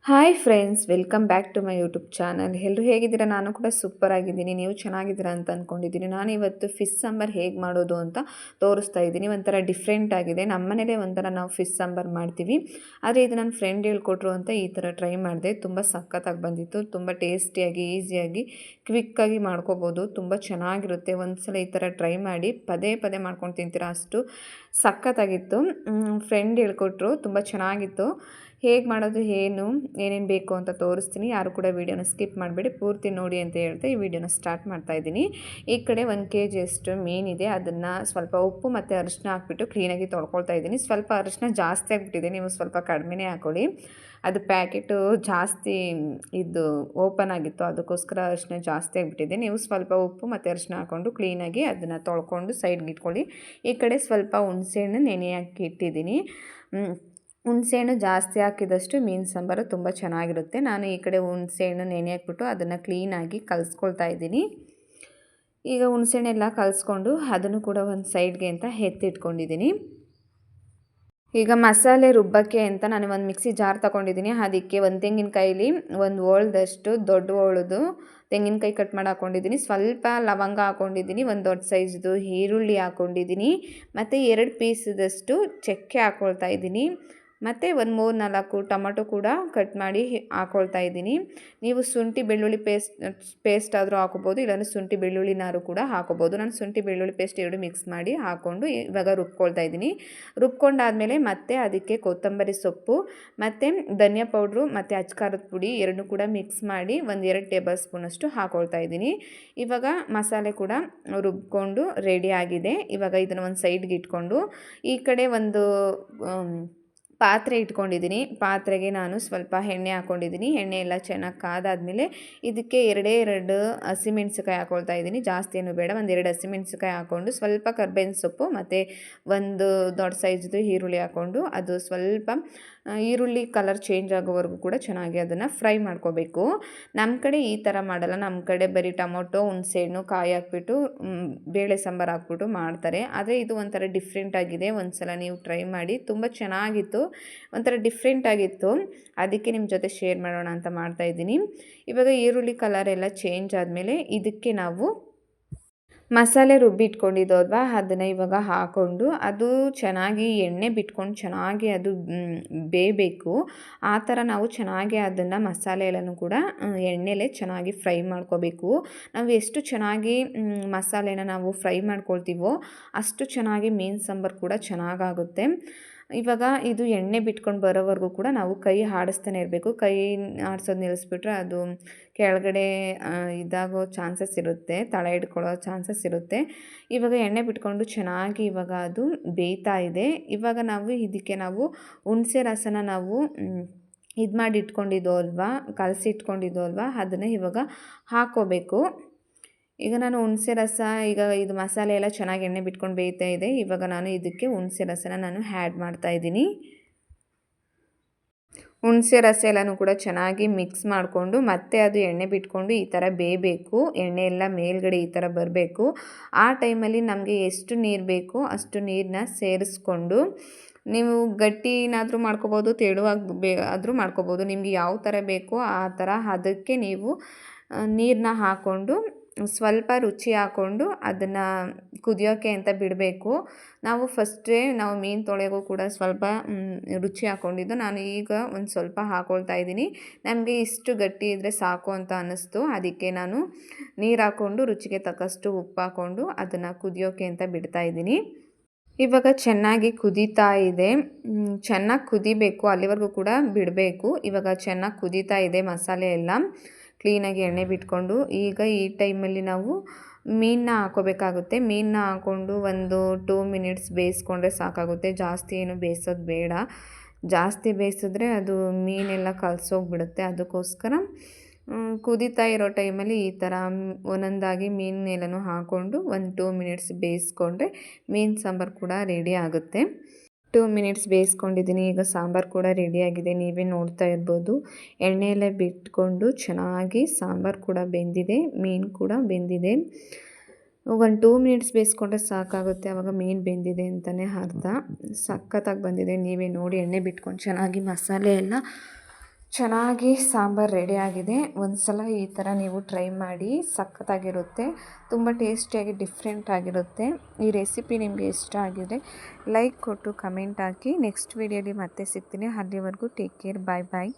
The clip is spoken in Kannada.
Hi friends, welcome back to my YouTube channel. ಎಲ್ಲರೂ ಹೇಗಿದ್ದೀರಾ? ನಾನು ಕೂಡ ಸೂಪರ್ ಆಗಿದ್ದೀನಿ. ನೀವು ಚೆನ್ನಾಗಿದ್ದೀರಾ ಅಂತ ಅಂದ್ಕೊಂಡಿದ್ದೀನಿ. ನಾನಿವತ್ತು ಫಿಶ್ ಸಾಂಬಾರು ಹೇಗೆ ಮಾಡೋದು ಅಂತ ತೋರಿಸ್ತಾ ಇದ್ದೀನಿ. ಒಂಥರ ಡಿಫ್ರೆಂಟ್ ಆಗಿದೆ. ನಮ್ಮ ಮನೇಲೇ ಒಂಥರ ನಾವು ಫಿಶ್ ಸಾಂಬಾರು ಮಾಡ್ತೀವಿ, ಆದರೆ ಇದು ನನ್ನ ಫ್ರೆಂಡ್ ಹೇಳ್ಕೊಟ್ರು ಅಂತ ಈ ಥರ ಟ್ರೈ ಮಾಡಿದೆ. ತುಂಬ ಸಖತ್ತಾಗಿ ಬಂದಿತ್ತು. ತುಂಬ ಟೇಸ್ಟಿಯಾಗಿ, ಈಸಿಯಾಗಿ, ಕ್ವಿಕ್ಕಾಗಿ ಮಾಡ್ಕೋಬೋದು. ತುಂಬ ಚೆನ್ನಾಗಿರುತ್ತೆ. ಒಂದ್ಸಲ ಈ ಥರ ಟ್ರೈ ಮಾಡಿ, ಪದೇ ಪದೇ ಮಾಡ್ಕೊಂಡು ತಿಂತೀರಾ, ಅಷ್ಟು ಸಖತ್ತಾಗಿತ್ತು. ಫ್ರೆಂಡ್ ಹೇಳ್ಕೊಟ್ರು, ತುಂಬ ಚೆನ್ನಾಗಿತ್ತು. ಹೇಗೆ ಮಾಡೋದು, ಏನೇನು ಬೇಕು ಅಂತ ತೋರಿಸ್ತೀನಿ. ಯಾರು ಕೂಡ ವೀಡಿಯೋನ ಸ್ಕಿಪ್ ಮಾಡಬೇಡಿ, ಪೂರ್ತಿ ನೋಡಿ ಅಂತ ಹೇಳ್ತಾ ಈ ವಿಡಿಯೋನ ಸ್ಟಾರ್ಟ್ ಮಾಡ್ತಾಯಿದ್ದೀನಿ. ಈ ಕಡೆ 1 kg ಅಷ್ಟು ಮೀನಿದೆ. ಅದನ್ನು ಸ್ವಲ್ಪ ಉಪ್ಪು ಮತ್ತು ಅರಿಶಿನ ಹಾಕ್ಬಿಟ್ಟು ಕ್ಲೀನಾಗಿ ತೊಳ್ಕೊಳ್ತಾ ಇದ್ದೀನಿ. ಸ್ವಲ್ಪ ಅರಿಶಿನ ಜಾಸ್ತಿ ಆಗಿಬಿಟ್ಟಿದೆ, ನೀವು ಸ್ವಲ್ಪ ಕಡಿಮೆನೇ ಹಾಕೊಳ್ಳಿ. ಅದು ಪ್ಯಾಕೆಟು ಜಾಸ್ತಿ ಇದು ಓಪನ್ ಆಗಿತ್ತು, ಅದಕ್ಕೋಸ್ಕರ ಅರಿಶಿನ ಜಾಸ್ತಿ ಆಗಿಬಿಟ್ಟಿದೆ. ನೀವು ಸ್ವಲ್ಪ ಉಪ್ಪು ಮತ್ತು ಅರಿಶಿನ ಹಾಕ್ಕೊಂಡು ಕ್ಲೀನಾಗಿ ಅದನ್ನು ತೊಳ್ಕೊಂಡು ಸೈಡ್ಗೆ ಇಟ್ಕೊಳ್ಳಿ. ಈ ಕಡೆ ಸ್ವಲ್ಪ ಹುಣಸೆಹಣ್ಣು ನೆನೆ ಹಾಕಿ ಇಟ್ಟಿದ್ದೀನಿ. ಹುಣಸೆಹಣ್ಣು ಜಾಸ್ತಿ ಹಾಕಿದಷ್ಟು ಮೀನು ಸಾಂಬಾರು ತುಂಬ ಚೆನ್ನಾಗಿರುತ್ತೆ. ನಾನು ಈ ಕಡೆ ಹುಣಸೆಹಣ್ಣು ನೆನೆ ಹಾಕ್ಬಿಟ್ಟು ಅದನ್ನು ಕ್ಲೀನಾಗಿ ಕಲಿಸ್ಕೊಳ್ತಾ ಇದ್ದೀನಿ. ಈಗ ಹುಣಸೆಹಣ್ಣೆಲ್ಲ ಕಲಿಸ್ಕೊಂಡು ಅದನ್ನು ಕೂಡ ಒಂದು ಸೈಡ್ಗೆ ಅಂತ ಎತ್ತಿಟ್ಕೊಂಡಿದ್ದೀನಿ. ಈಗ ಮಸಾಲೆ ರುಬ್ಬಕ್ಕೆ ಅಂತ ನಾನು ಒಂದು ಮಿಕ್ಸಿ ಜಾರ್ ತೊಗೊಂಡಿದ್ದೀನಿ. ಅದಕ್ಕೆ ಒಂದು ತೆಂಗಿನಕಾಯಿಲಿ ಒಂದು ಓಳ್ದಷ್ಟು ದೊಡ್ಡ ಓಳದು ತೆಂಗಿನಕಾಯಿ ಕಟ್ ಮಾಡಿ ಹಾಕ್ಕೊಂಡಿದ್ದೀನಿ. ಸ್ವಲ್ಪ ಲವಂಗ ಹಾಕ್ಕೊಂಡಿದ್ದೀನಿ. ಒಂದು ದೊಡ್ಡ ಸೈಜ್ದು ಈರುಳ್ಳಿ ಹಾಕ್ಕೊಂಡಿದ್ದೀನಿ. ಮತ್ತು 2 ಪೀಸದಷ್ಟು ಚಕ್ಕೆ ಹಾಕ್ಕೊಳ್ತಾ ಇದ್ದೀನಿ. ಮತ್ತು ಒಂದು 3-4 ಟೊಮಟೊ ಕೂಡ ಕಟ್ ಮಾಡಿ ಹಾಕ್ಕೊಳ್ತಾ ಇದ್ದೀನಿ. ನೀವು ಶುಂಠಿ ಬೆಳ್ಳುಳ್ಳಿ ಪೇಸ್ಟ್ ಆದರೂ ಹಾಕೋಬೋದು, ಇಲ್ಲಾಂದರೆ ಶುಂಠಿ ಬೆಳ್ಳುಳ್ಳಿನಾರು ಕೂಡ ಹಾಕೋಬೋದು. ನಾನು ಶುಂಠಿ ಬೆಳ್ಳುಳ್ಳಿ ಪೇಸ್ಟ್ 2 ಮಿಕ್ಸ್ ಮಾಡಿ ಹಾಕ್ಕೊಂಡು ಇವಾಗ ರುಬ್ಕೊಳ್ತಾ ಇದ್ದೀನಿ. ರುಬ್ಕೊಂಡಾದಮೇಲೆ ಮತ್ತೆ ಅದಕ್ಕೆ ಕೊತ್ತಂಬರಿ ಸೊಪ್ಪು ಮತ್ತು ಧನಿಯಾ ಪೌಡ್ರು ಮತ್ತು ಅಚ್ಕಾರದ ಪುಡಿ 2 ಕೂಡ ಮಿಕ್ಸ್ ಮಾಡಿ ಒಂದು 2 ಟೇಬಲ್ ಸ್ಪೂನಷ್ಟು ಹಾಕ್ಕೊಳ್ತಾ ಇದ್ದೀನಿ. ಇವಾಗ ಮಸಾಲೆ ಕೂಡ ರುಬ್ಕೊಂಡು ರೆಡಿ ಆಗಿದೆ. ಇವಾಗ ಇದನ್ನು ಒಂದು ಸೈಡ್ಗೆ ಇಟ್ಕೊಂಡು ಈ ಕಡೆ ಒಂದು ಪಾತ್ರೆ ಇಟ್ಕೊಂಡಿದ್ದೀನಿ. ಪಾತ್ರೆಗೆ ನಾನು ಸ್ವಲ್ಪ ಎಣ್ಣೆ ಹಾಕ್ಕೊಂಡಿದ್ದೀನಿ. ಎಣ್ಣೆ ಎಲ್ಲ ಚೆನ್ನಾಗಿ ಕಾದಾದಮೇಲೆ ಇದಕ್ಕೆ 2 ಹಸಿಮೆಣ್ಸಿಕಾಯಿ ಹಾಕ್ಕೊಳ್ತಾ ಇದ್ದೀನಿ. ಜಾಸ್ತಿ ಏನು ಬೇಡ, ಒಂದು 2 ಹಸಿಮೆಣ್ಸಿಕಾಯಿ ಹಾಕ್ಕೊಂಡು ಸ್ವಲ್ಪ ಕರ್ಬೇವಿನ ಸೊಪ್ಪು ಮತ್ತು ಒಂದು ದೊಡ್ಡ ಸೈಜ್ದು ಈರುಳ್ಳಿ ಹಾಕ್ಕೊಂಡು ಅದು ಸ್ವಲ್ಪ ಈರುಳ್ಳಿ ಕಲರ್ ಚೇಂಜ್ ಆಗೋವರೆಗೂ ಕೂಡ ಚೆನ್ನಾಗಿ ಅದನ್ನು ಫ್ರೈ ಮಾಡ್ಕೋಬೇಕು. ನಮ್ಮ ಕಡೆ ಈ ಥರ ಮಾಡಲ್ಲ. ನಮ್ಮ ಕಡೆ ಬರೀ ಟೊಮೊಟೊ, ಹುಣಸೆಹಣ್ಣು, ಕಾಯಿ ಹಾಕ್ಬಿಟ್ಟು ಬೇಳೆ ಸಾಂಬಾರು ಹಾಕ್ಬಿಟ್ಟು ಮಾಡ್ತಾರೆ. ಆದರೆ ಇದು ಒಂಥರ ಡಿಫ್ರೆಂಟ್ ಆಗಿದೆ. ಒಂದು ಸಲ ನೀವು ಟ್ರೈ ಮಾಡಿ, ತುಂಬ ಚೆನ್ನಾಗಿತ್ತು, ಒಂಥರ ಡಿಫ್ರೆಂಟ್ ಆಗಿತ್ತು. ಅದಕ್ಕೆ ನಿಮ್ಮ ಜೊತೆ ಶೇರ್ ಮಾಡೋಣ ಅಂತ ಮಾಡ್ತಾಯಿದ್ದೀನಿ. ಇವಾಗ ಈರುಳ್ಳಿ ಕಲರ್ ಎಲ್ಲ ಚೇಂಜ್ ಆದಮೇಲೆ ಇದಕ್ಕೆ ನಾವು ಮಸಾಲೆ ರುಬ್ಬಿಟ್ಕೊಂಡಿದ್ದೋಲ್ವಾ, ಅದನ್ನು ಇವಾಗ ಹಾಕ್ಕೊಂಡು ಅದು ಚೆನ್ನಾಗಿ ಎಣ್ಣೆ ಬಿಟ್ಕೊಂಡು ಚೆನ್ನಾಗಿ ಅದು ಬೇಯಬೇಕು. ಆ ಥರ ನಾವು ಚೆನ್ನಾಗಿ ಅದನ್ನು ಮಸಾಲೆ ಎಲ್ಲನೂ ಕೂಡ ಎಣ್ಣೆಲೇ ಚೆನ್ನಾಗಿ ಫ್ರೈ ಮಾಡ್ಕೋಬೇಕು. ನಾವು ಎಷ್ಟು ಚೆನ್ನಾಗಿ ಮಸಾಲೆನ ನಾವು ಫ್ರೈ ಮಾಡ್ಕೊಳ್ತೀವೋ ಅಷ್ಟು ಚೆನ್ನಾಗಿ ಮೀನು ಸಾಂಬಾರು ಕೂಡ ಚೆನ್ನಾಗಾಗುತ್ತೆ. ಇವಾಗ ಇದು ಎಣ್ಣೆ ಬಿಟ್ಕೊಂಡು ಬರೋವರೆಗೂ ಕೂಡ ನಾವು ಕೈ ಆಡಿಸ್ತಾನೆ ಇರಬೇಕು. ಕೈ ಆಡಿಸೋದು ನಿಲ್ಲಿಸ್ಬಿಟ್ರೆ ಅದು ಕೆಳಗಡೆ ಇದಾಗೋ ಚಾನ್ಸಸ್ ಇರುತ್ತೆ, ತಳ ಹಿಡ್ಕೊಳ್ಳೋ ಚಾನ್ಸಸ್ ಇರುತ್ತೆ. ಇವಾಗ ಎಣ್ಣೆ ಬಿಟ್ಕೊಂಡು ಚೆನ್ನಾಗಿ ಇವಾಗ ಅದು ಬೇಯ್ತಾ ಇದೆ. ಇವಾಗ ಇದಕ್ಕೆ ನಾವು ಹುಣಸೆ ರಸನ ನಾವು ಇದು ಮಾಡಿ ಇಟ್ಕೊಂಡಿದ್ದೋ ಅಲ್ವಾ, ಕಲಸಿ ಇಟ್ಕೊಂಡಿದ್ದೋ ಅಲ್ವಾ, ಅದನ್ನು ಇವಾಗ ಹಾಕ್ಕೋಬೇಕು. ಈಗ ನಾನು ಹುಣಸೆ ರಸ, ಈಗ ಇದು ಮಸಾಲೆ ಎಲ್ಲ ಚೆನ್ನಾಗಿ ಎಣ್ಣೆ ಬಿಟ್ಕೊಂಡು ಬೇಯ್ತಾ ಇದೆ. ಇವಾಗ ನಾನು ಇದಕ್ಕೆ ಹುಣಸೆ ರಸನ ನಾನು ಆ್ಯಡ್ ಮಾಡ್ತಾಯಿದ್ದೀನಿ. ಹುಣಸೆ ರಸ ಎಲ್ಲನೂ ಕೂಡ ಚೆನ್ನಾಗಿ ಮಿಕ್ಸ್ ಮಾಡಿಕೊಂಡು ಮತ್ತೆ ಅದು ಎಣ್ಣೆ ಬಿಟ್ಕೊಂಡು ಈ ಥರ ಬೇಯಬೇಕು. ಎಣ್ಣೆ ಎಲ್ಲ ಮೇಲ್ಗಡೆ ಈ ಥರ ಬರಬೇಕು. ಆ ಟೈಮಲ್ಲಿ ನಮಗೆ ಎಷ್ಟು ನೀರು ಬೇಕೋ ಅಷ್ಟು ನೀರನ್ನ ಸೇರಿಸ್ಕೊಂಡು, ನೀವು ಗಟ್ಟಿನಾದರೂ ಮಾಡ್ಕೋಬೋದು, ತೆಳುವಾಗಿ ಆದರೂ ಮಾಡ್ಕೋಬೋದು. ನಿಮಗೆ ಯಾವ ಥರ ಬೇಕೋ ಆ ಥರ ಅದಕ್ಕೆ ನೀವು ನೀರನ್ನ ಹಾಕ್ಕೊಂಡು ಸ್ವಲ್ಪ ರುಚಿ ಹಾಕ್ಕೊಂಡು ಅದನ್ನು ಕುದಿಯೋಕ್ಕೆ ಅಂತ ಬಿಡಬೇಕು. ನಾವು ನಾವು ಮೀನು ತೊಳೆಗೂ ಕೂಡ ಸ್ವಲ್ಪ ರುಚಿ ಹಾಕ್ಕೊಂಡಿದ್ದು. ನಾನು ಈಗ ಒಂದು ಸ್ವಲ್ಪ ಹಾಕ್ಕೊಳ್ತಾ ಇದ್ದೀನಿ. ನಮಗೆ ಇಷ್ಟು ಗಟ್ಟಿ ಇದ್ದರೆ ಸಾಕು ಅಂತ ಅನ್ನಿಸ್ತು. ಅದಕ್ಕೆ ನಾನು ನೀರು ಹಾಕ್ಕೊಂಡು ರುಚಿಗೆ ತಕ್ಕಷ್ಟು ಉಪ್ಪು ಹಾಕ್ಕೊಂಡು ಅದನ್ನು ಕುದಿಯೋಕ್ಕೆ ಅಂತ ಬಿಡ್ತಾ ಇದ್ದೀನಿ. ಇವಾಗ ಚೆನ್ನಾಗಿ ಕುದೀತಾ ಇದೆ. ಚೆನ್ನಾಗಿ ಕುದಿಬೇಕು, ಅಲ್ಲಿವರೆಗೂ ಕೂಡ ಬಿಡಬೇಕು. ಇವಾಗ ಚೆನ್ನಾಗಿ ಕುದೀತಾ ಇದೆ ಮಸಾಲೆ ಎಲ್ಲ ಕ್ಲೀನಾಗಿ ಎಣ್ಣೆ ಬಿಟ್ಕೊಂಡು. ಈಗ ಈ ಟೈಮಲ್ಲಿ ನಾವು ಮೀನನ್ನ ಹಾಕೋಬೇಕಾಗುತ್ತೆ. ಮೀನನ್ನ ಹಾಕ್ಕೊಂಡು ಒಂದು 2 ಮಿನಿಟ್ಸ್ ಬೇಯಿಸ್ಕೊಂಡ್ರೆ ಸಾಕಾಗುತ್ತೆ. ಜಾಸ್ತಿ ಏನು ಬೇಯಿಸೋದು ಬೇಡ. ಜಾಸ್ತಿ ಬೇಯಿಸಿದ್ರೆ ಅದು ಮೀನೆಲ್ಲ ಕಲಸೋಗ್ಬಿಡುತ್ತೆ. ಅದಕ್ಕೋಸ್ಕರ ಕುದೀತಾ ಇರೋ ಟೈಮಲ್ಲಿ ಈ ಥರ ಒಂದೊಂದಾಗಿ ಮೀನೆಲ್ಲನೂ ಹಾಕ್ಕೊಂಡು ಒಂದು 2 ಮಿನಿಟ್ಸ್ ಬೇಯಿಸ್ಕೊಂಡ್ರೆ ಮೀನು ಸಾಂಬಾರು ಕೂಡ ರೆಡಿ ಆಗುತ್ತೆ. 2 ಮಿನಿಟ್ಸ್ ಬೇಯಿಸ್ಕೊಂಡಿದ್ದೀನಿ. ಈಗ ಸಾಂಬಾರು ಕೂಡ ರೆಡಿಯಾಗಿದೆ, ನೀವೇ ನೋಡ್ತಾ ಇರ್ಬೋದು. ಎಣ್ಣೆ ಎಲ್ಲ ಬಿಟ್ಕೊಂಡು ಚೆನ್ನಾಗಿ ಸಾಂಬಾರು ಕೂಡ ಬೆಂದಿದೆ, ಮೀನು ಕೂಡ ಬೆಂದಿದೆ. ಒಂದು 2 ಮಿನಿಟ್ಸ್ ಬೇಯಿಸ್ಕೊಂಡ್ರೆ ಸಾಕಾಗುತ್ತೆ, ಆವಾಗ ಮೀನು ಬೆಂದಿದೆ ಅಂತಲೇ ಅರ್ಥ. ಸಖತ್ತಾಗಿ ಬಂದಿದೆ, ನೀವೇ ನೋಡಿ. ಎಣ್ಣೆ ಬಿಟ್ಕೊಂಡು ಚೆನ್ನಾಗಿ ಮಸಾಲೆ ಎಲ್ಲ ಚೆನ್ನಾಗಿ ಸಾಂಬಾರು ರೆಡಿ ಆಗಿದೆ. ಒಂದು ಸಲ ಈ ಥರ ನೀವು ಟ್ರೈ ಮಾಡಿ, ಸಖತ್ತಾಗಿರುತ್ತೆ. ತುಂಬ ಟೇಸ್ಟಿಯಾಗಿ ಡಿಫ್ರೆಂಟ್ ಆಗಿರುತ್ತೆ. ಈ ರೆಸಿಪಿ ನಿಮಗೆ ಇಷ್ಟ ಆಗಿದ್ರೆ ಲೈಕ್ ಕೊಟ್ಟು ಕಮೆಂಟ್ ಹಾಕಿ. ನೆಕ್ಸ್ಟ್ ವೀಡಿಯೋಲಿ ಮತ್ತೆ ಸಿಗ್ತೀನಿ. ಅಲ್ಲಿವರೆಗೂ ಟೇಕ್ ಕೇರ್. ಬಾಯ್ ಬಾಯ್.